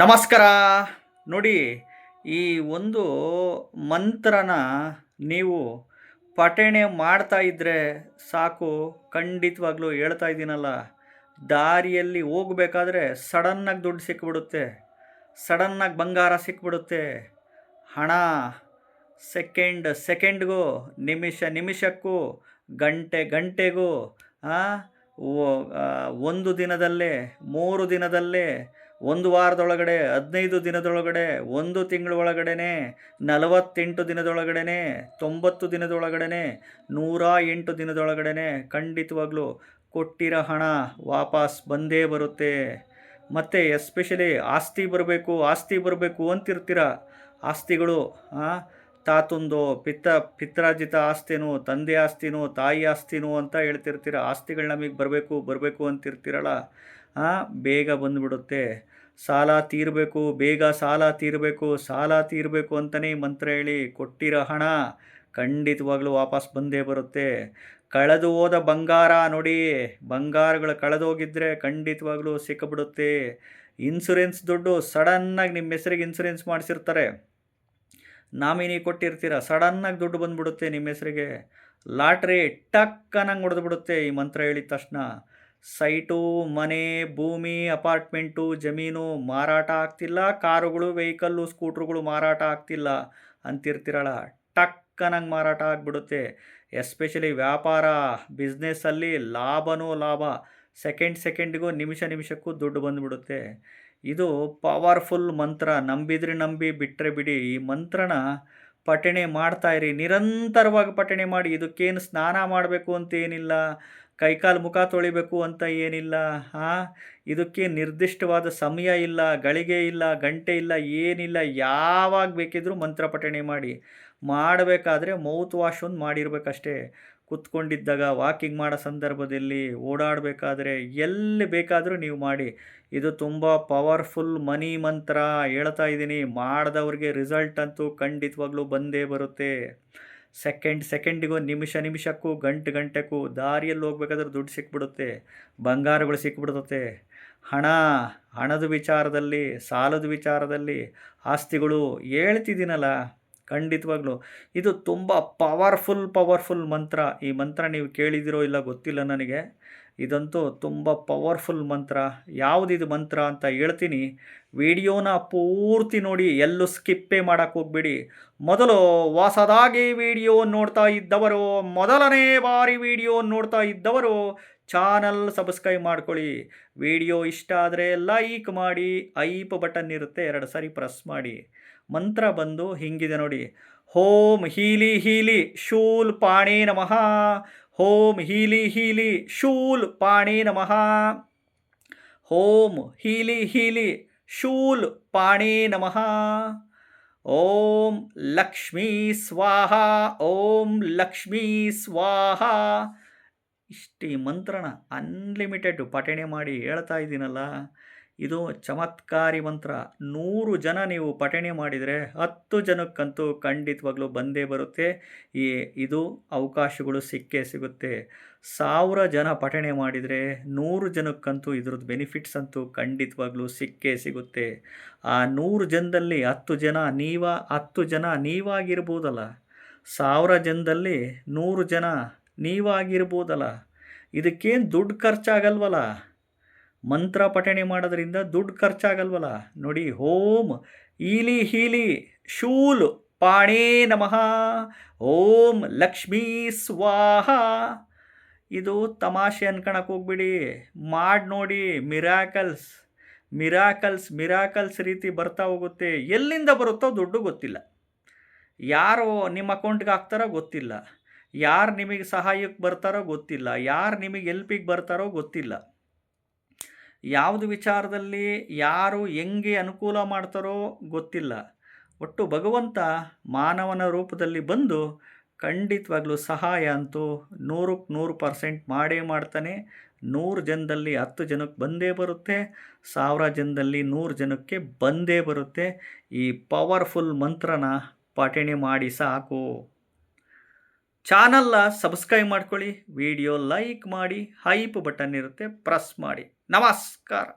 ನಮಸ್ಕಾರ. ನೋಡಿ, ಈ ಒಂದು ಮಂತ್ರನ ನೀವು ಪಠಣೆ ಮಾಡ್ತಾ ಇದ್ದರೆ ಸಾಕು. ಖಂಡಿತವಾಗ್ಲೂ ಹೇಳ್ತಾ ಇದ್ದೀನಲ್ಲ, ದಾರಿಯಲ್ಲಿ ಹೋಗಬೇಕಾದ್ರೆ ಸಡನ್ನಾಗಿ ದುಡ್ಡು ಸಿಕ್ಬಿಡುತ್ತೆ, ಸಡನ್ನಾಗಿ ಬಂಗಾರ ಸಿಕ್ಬಿಡುತ್ತೆ. ಹಣ ಸೆಕೆಂಡ್ಗೂ, ನಿಮಿಷಕ್ಕೂ, ಗಂಟೆಗೂ, ಒಂದು ದಿನದಲ್ಲೇ, 3 ದಿನದಲ್ಲೇ, ಒಂದು ವಾರದೊಳಗಡೆ, 15 ದಿನದೊಳಗಡೆ, ಒಂದು ತಿಂಗಳ ಒಳಗಡೆ, 48 ದಿನದೊಳಗಡೆ, 90 ದಿನದೊಳಗಡೆ, 108 ದಿನದೊಳಗಡೆ ಖಂಡಿತವಾಗ್ಲೂ ಕೊಟ್ಟಿರೋ ಹಣ ವಾಪಸ್ ಬಂದೇ ಬರುತ್ತೆ. ಮತ್ತು ಎಸ್ಪೆಷಲಿ ಆಸ್ತಿ ಬರಬೇಕು ಅಂತಿರ್ತೀರ. ಆಸ್ತಿಗಳು ತಾತುಂದು ಪಿತ್ರಾರ್ಜಿತ ಆಸ್ತಿನೂ, ತಂದೆ ಆಸ್ತಿನೂ, ತಾಯಿ ಆಸ್ತಿನೂ ಅಂತ ಹೇಳ್ತಿರ್ತೀರ. ಆಸ್ತಿಗಳು ನಮಗೆ ಬರಬೇಕು ಅಂತಿರ್ತೀರಲ್ಲ, ಬೇಗ ಬಂದುಬಿಡುತ್ತೆ. ಸಾಲ ತೀರಬೇಕು, ಬೇಗ ಸಾಲ ತೀರಬೇಕು ಅಂತಲೇ ಮಂತ್ರ ಹೇಳಿ ಕೊಟ್ಟಿರೋ ಹಣ ಖಂಡಿತವಾಗ್ಲೂ ವಾಪಸ್ ಬಂದೇ ಬರುತ್ತೆ. ಕಳೆದು ಹೋದ ಬಂಗಾರ ನೋಡಿ, ಬಂಗಾರಗಳು ಕಳೆದೋಗಿದ್ದರೆ ಖಂಡಿತವಾಗ್ಲೂ ಸಿಕ್ಕಿಬಿಡುತ್ತೆ. ಇನ್ಸುರೆನ್ಸ್ ದುಡ್ಡು ಸಡನ್ನಾಗಿ ನಿಮ್ಮ ಹೆಸರಿಗೆ ಇನ್ಸುರೆನ್ಸ್ ಮಾಡಿಸಿರ್ತಾರೆ, ನಾಮಿನಿ ಕೊಟ್ಟಿರ್ತೀರ, ಸಡನ್ನಾಗಿ ದುಡ್ಡು ಬಂದುಬಿಡುತ್ತೆ ನಿಮ್ಮ ಹೆಸರಿಗೆ. ಲಾಟ್ರಿ ಟಕ್ಕನಂಗೆ ಹೊಡೆದ್ಬಿಡುತ್ತೆ ಈ ಮಂತ್ರ ಹೇಳಿದ ತಕ್ಷಣ. ಸೈಟು, ಮನೆ, ಭೂಮಿ, ಅಪಾರ್ಟ್ಮೆಂಟು, ಜಮೀನು ಮಾರಾಟ ಆಗ್ತಿಲ್ಲ, ಕಾರುಗಳು, ವೆಹಿಕಲ್ಲು, ಸ್ಕೂಟ್ರುಗಳು ಮಾರಾಟ ಆಗ್ತಿಲ್ಲ ಅಂತಿರ್ತಿರಲ್ಲ, ಟಕ್ಕನಂಗೆ ಮಾರಾಟ ಆಗಿಬಿಡುತ್ತೆ. ಎಸ್ಪೆಷಲಿ ವ್ಯಾಪಾರ ಬಿಸ್ನೆಸ್ಸಲ್ಲಿ ಲಾಭನೂ ಲಾಭ, ಸೆಕೆಂಡ್ಗೂ, ನಿಮಿಷಕ್ಕೂ ದುಡ್ಡು ಬಂದುಬಿಡುತ್ತೆ. ಇದು ಪವರ್ಫುಲ್ ಮಂತ್ರ. ನಂಬಿ ಬಿಟ್ಟರೆ ಬಿಡಿ. ಈ ಮಂತ್ರನ ಪಠಣೆ ಮಾಡ್ತಾಯಿರಿ, ನಿರಂತರವಾಗಿ ಪಠಣೆ ಮಾಡಿ. ಇದಕ್ಕೇನು ಸ್ನಾನ ಮಾಡಬೇಕು ಅಂತೇನಿಲ್ಲ, ಕೈಕಾಲು ಮುಖ ತೊಳಿಬೇಕು ಅಂತ ಏನಿಲ್ಲ. ಇದಕ್ಕೆ ನಿರ್ದಿಷ್ಟವಾದ ಸಮಯ ಇಲ್ಲ, ಗಳಿಗೆ ಇಲ್ಲ, ಗಂಟೆ ಇಲ್ಲ, ಏನಿಲ್ಲ. ಯಾವಾಗ ಬೇಕಿದ್ರೂ ಮಂತ್ರ ಪಠಣೆ ಮಾಡಬೇಕಾದ್ರೆ ಮೌತ್ ವಾಶ್ ಒಂದು ಮಾಡಿರ್ಬೇಕಷ್ಟೇ. ಕುತ್ಕೊಂಡಿದ್ದಾಗ, ವಾಕಿಂಗ್ ಮಾಡೋ ಸಂದರ್ಭದಲ್ಲಿ, ಓಡಾಡಬೇಕಾದ್ರೆ, ಎಲ್ಲಿ ಬೇಕಾದರೂ ನೀವು ಮಾಡಿ. ಇದು ತುಂಬ ಪವರ್ಫುಲ್ ಮನಿ ಮಂತ್ರ ಹೇಳ್ತಾ ಇದ್ದೀನಿ. ಮಾಡಿದವ್ರಿಗೆ ರಿಸಲ್ಟ್ ಅಂತೂ ಖಂಡಿತವಾಗ್ಲೂ ಬಂದೇ ಬರುತ್ತೆ. ಸೆಕೆಂಡಿಗೂ, ನಿಮಿಷಕ್ಕೂ, ಗಂಟೆಗೂ ದಾರಿಯಲ್ಲಿ ಹೋಗ್ಬೇಕಾದ್ರೆ ದುಡ್ಡು ಸಿಕ್ಬಿಡುತ್ತೆ, ಬಂಗಾರಗಳು ಸಿಕ್ಬಿಡುತ್ತೆ. ಹಣದ ವಿಚಾರದಲ್ಲಿ, ಸಾಲದ ವಿಚಾರದಲ್ಲಿ, ಆಸ್ತಿಗಳು ಹೇಳ್ತಿದ್ದೀನಲ್ಲ, ಖಂಡಿತವಾಗ್ಲೂ ಇದು ತುಂಬ ಪವರ್ಫುಲ್ ಮಂತ್ರ. ಈ ಮಂತ್ರ ನೀವು ಕೇಳಿದಿರೋ ಇಲ್ಲ ಗೊತ್ತಿಲ್ಲ ನನಗೆ. ಇದಂತೂ ತುಂಬ ಪವರ್ಫುಲ್ ಮಂತ್ರ. ಯಾವುದಿದು ಮಂತ್ರ ಅಂತ ಹೇಳ್ತೀನಿ. ವಿಡಿಯೋನ ಪೂರ್ತಿ ನೋಡಿ, ಎಲ್ಲೂ ಸ್ಕಿಪ್ಪೇ ಮಾಡೋಕ್ಕೆ ಹೋಗ್ಬೇಡಿ. ಮೊದಲು ಹೊಸದಾಗಿ ವಿಡಿಯೋ ನೋಡ್ತಾ ಇದ್ದವರು, ಮೊದಲನೇ ಬಾರಿ ವಿಡಿಯೋ ನೋಡ್ತಾ ಇದ್ದವರು ಚಾನಲ್ ಸಬ್ಸ್ಕ್ರೈಬ್ ಮಾಡ್ಕೊಳ್ಳಿ. ವಿಡಿಯೋ ಇಷ್ಟ ಆದರೆ ಲೈಕ್ ಮಾಡಿ, ಐಪ್ ಬಟನ್ ಇರುತ್ತೆ, 2 ಸಾರಿ ಪ್ರೆಸ್ ಮಾಡಿ. ಮಂತ್ರ ಬಂದು ಹಿಂಗಿದೆ ನೋಡಿ. ಓಂ ಹೀಲಿ ಶೂಲ್ ಪಾಣೇ ನಮಃ. ಓಂ ಹೀಲಿ ಶೂಲ್ ಪಾಣೇ ನಮಃ. ಓಂ ಹೀಲಿ ಶೂಲ್ ಪಾಣೇ ನಮಃ. ಓಂ ಲಕ್ಷ್ಮೀ ಸ್ವಾಹ, ಓಂ ಲಕ್ಷ್ಮೀ ಸ್ವಾಹ. ಇಷ್ಟು ಈ ಮಂತ್ರನ ಅನ್ಲಿಮಿಟೆಡ್ ಪಠಣೆ ಮಾಡಿ ಹೇಳ್ತಾ ಇದ್ದೀನಲ್ಲ, ಇದು ಚಮತ್ಕಾರಿ ಮಂತ್ರ. 100 ಜನ ನೀವು ಪಠಣೆ ಮಾಡಿದರೆ 10 ಜನಕ್ಕಂತೂ ಖಂಡಿತವಾಗ್ಲೂ ಬಂದೇ ಬರುತ್ತೆ. ಇದು ಅವಕಾಶಗಳು ಸಿಕ್ಕೇ ಸಿಗುತ್ತೆ. 1000 ಜನ ಪಠಣೆ ಮಾಡಿದರೆ 100 ಜನಕ್ಕಂತೂ ಇದ್ರದ್ದು ಬೆನಿಫಿಟ್ಸ್ ಅಂತೂ ಖಂಡಿತವಾಗ್ಲೂ ಸಿಕ್ಕೇ ಸಿಗುತ್ತೆ. ಆ 100 ಜನದಲ್ಲಿ 10 ಜನ ನೀವಾಗಿರ್ಬೋದಲ್ಲ, 1000 ಜನದಲ್ಲಿ 100 ಜನ ನೀವಾಗಿರ್ಬೋದಲ್ಲ. ಇದಕ್ಕೇನು ದುಡ್ಡು ಖರ್ಚಾಗಲ್ವಲ್ಲ, ಮಂತ್ರ ಪಠಣೆ ಮಾಡೋದ್ರಿಂದ ದುಡ್ಡು ಖರ್ಚಾಗಲ್ವಲ್ಲ. ನೋಡಿ, ಓಂ ಹೀಲಿ ಶೂಲ್ ಪಾಣೇ ನಮಃ. ಓಂ ಲಕ್ಷ್ಮೀ ಸ್ವಾಹ. ಇದು ತಮಾಷೆ ಅನ್ಕೊಳಕ್ಕೆ ಹೋಗ್ಬಿಡಿ, ಮಾಡಿ ನೋಡಿ. ಮಿರಾಕಲ್ಸ್ ರೀತಿ ಬರ್ತಾ ಹೋಗುತ್ತೆ. ಎಲ್ಲಿಂದ ಬರುತ್ತೋ ದುಡ್ಡು ಗೊತ್ತಿಲ್ಲ, ಯಾರು ನಿಮ್ಮ ಅಕೌಂಟ್ಗೆ ಹಾಕ್ತಾರೋ ಗೊತ್ತಿಲ್ಲ, ಯಾರು ನಿಮಗೆ ಸಹಾಯಕ್ಕೆ ಬರ್ತಾರೋ ಗೊತ್ತಿಲ್ಲ, ಯಾರು ನಿಮಗೆ ಹೆಲ್ಪಿಗೆ ಬರ್ತಾರೋ ಗೊತ್ತಿಲ್ಲ. ಯಾವುದು ವಿಚಾರದಲ್ಲಿ ಯಾರು ಹೆಂಗೆ ಅನುಕೂಲ ಮಾಡ್ತಾರೋ ಗೊತ್ತಿಲ್ಲ. ಒಟ್ಟು ಭಗವಂತ ಮಾನವನ ರೂಪದಲ್ಲಿ ಬಂದು ಖಂಡಿತವಾಗ್ಲೂ ಸಹಾಯ ಅಂತೂ 100% ಮಾಡೇ ಮಾಡ್ತಾನೆ. 100 ಜನದಲ್ಲಿ 10 ಜನಕ್ಕೆ ಬಂದೇ ಬರುತ್ತೆ, 1000 ಜನದಲ್ಲಿ 100 ಜನಕ್ಕೆ ಬಂದೇ ಬರುತ್ತೆ. ಈ ಪವರ್ಫುಲ್ ಮಂತ್ರನ ಪಠಣೆ ಮಾಡಿ ಸಾಕು. ಚಾನಲ್ನ ಸಬ್ಸ್ಕ್ರೈಬ್ ಮಾಡ್ಕೊಳ್ಳಿ, ವಿಡಿಯೋ ಲೈಕ್ ಮಾಡಿ, ಹೈಪ್ ಬಟನ್ ಇರುತ್ತೆ, ಪ್ರೆಸ್ ಮಾಡಿ. ನಮಸ್ಕಾರ.